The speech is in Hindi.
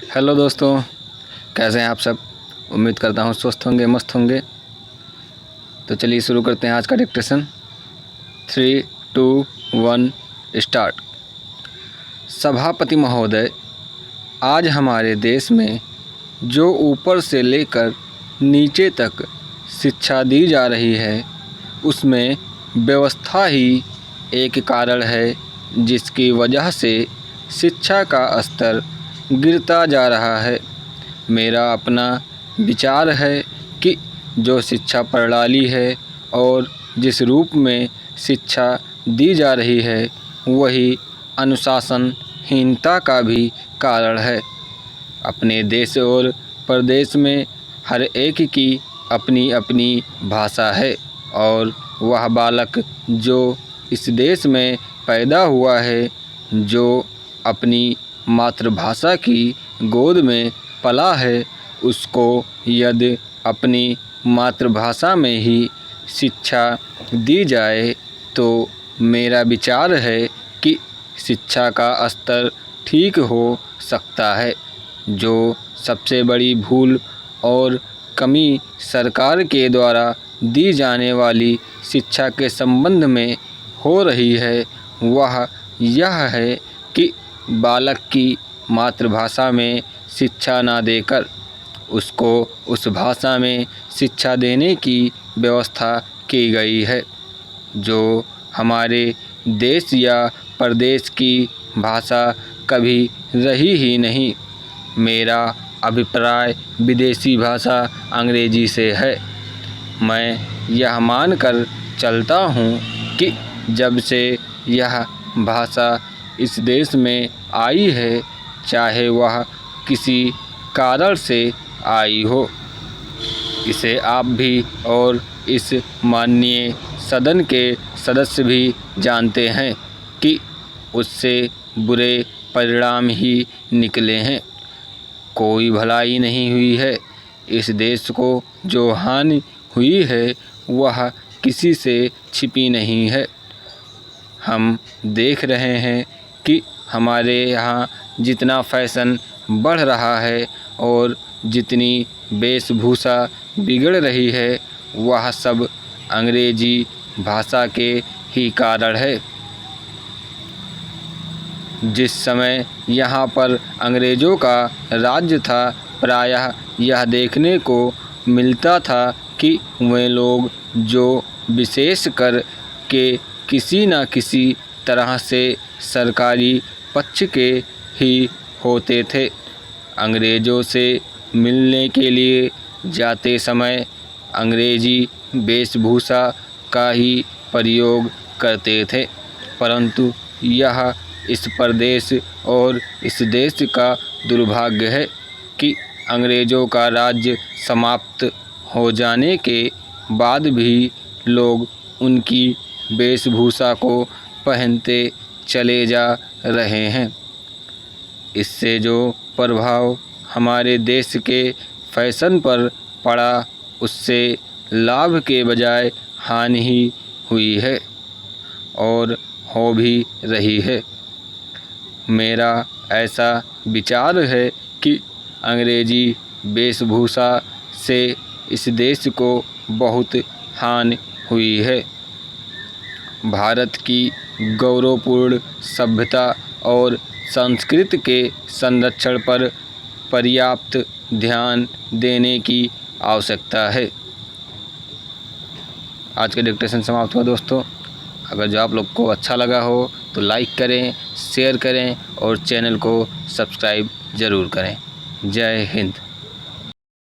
हेलो दोस्तों, कैसे हैं आप सब। उम्मीद करता हूँ स्वस्थ होंगे, मस्त होंगे। तो चलिए शुरू करते हैं आज का डिक्टेशन। 3, 2, 1 स्टार्ट। सभापति महोदय, आज हमारे देश में जो ऊपर से लेकर नीचे तक शिक्षा दी जा रही है, उसमें व्यवस्था ही एक कारण है जिसकी वजह से शिक्षा का स्तर गिरता जा रहा है। मेरा अपना विचार है कि जो शिक्षा प्रणाली है और जिस रूप में शिक्षा दी जा रही है, वही अनुशासनहीनता का भी कारण है। अपने देश और प्रदेश में हर एक की अपनी अपनी भाषा है और वह बालक जो इस देश में पैदा हुआ है, जो अपनी मातृभाषा की गोद में पला है, उसको यदि अपनी मातृभाषा में ही शिक्षा दी जाए तो मेरा विचार है कि शिक्षा का स्तर ठीक हो सकता है। जो सबसे बड़ी भूल और कमी सरकार के द्वारा दी जाने वाली शिक्षा के संबंध में हो रही है, वह यह है कि बालक की मातृभाषा में शिक्षा ना देकर उसको उस भाषा में शिक्षा देने की व्यवस्था की गई है, जो हमारे देश या प्रदेश की भाषा कभी रही ही नहीं। मेरा अभिप्राय विदेशी भाषा अंग्रेजी से है। मैं यह मानकर चलता हूँ कि जब से यह भाषा इस देश में आई है, चाहे वह किसी कारण से आई हो, इसे आप भी और इस माननीय सदन के सदस्य भी जानते हैं कि उससे बुरे परिणाम ही निकले हैं। कोई भलाई नहीं हुई है। इस देश को जो हानि हुई है, वह किसी से छिपी नहीं है। हम देख रहे हैं कि हमारे यहाँ जितना फैशन बढ़ रहा है और जितनी वेशभूषा बिगड़ रही है, वह सब अंग्रेजी भाषा के ही कारण है। जिस समय यहाँ पर अंग्रेज़ों का राज्य था, प्रायः यह देखने को मिलता था कि वे लोग जो विशेष कर के किसी न किसी तरह से सरकारी पक्ष के ही होते थे। अंग्रेज़ों से मिलने के लिए जाते समय अंग्रेज़ी वेशभूषा का ही प्रयोग करते थे, परंतु यह इस प्रदेश और इस देश का दुर्भाग्य है कि अंग्रेज़ों का राज्य समाप्त हो जाने के बाद भी लोग उनकी वेशभूषा को पहनते चले जा रहे हैं। इससे जो प्रभाव हमारे देश के फैशन पर पड़ा, उससे लाभ के बजाय हानि ही हुई है और हो भी रही है। मेरा ऐसा विचार है कि अंग्रेजी वेशभूषा से इस देश को बहुत हानि हुई है। भारत की गौरवपूर्ण सभ्यता और संस्कृति के संरक्षण पर पर्याप्त ध्यान देने की आवश्यकता है। आज का डिक्टेशन समाप्त हुआ दोस्तों। अगर जो आप लोग को अच्छा लगा हो तो लाइक करें, शेयर करें और चैनल को सब्सक्राइब ज़रूर करें। जय हिंद।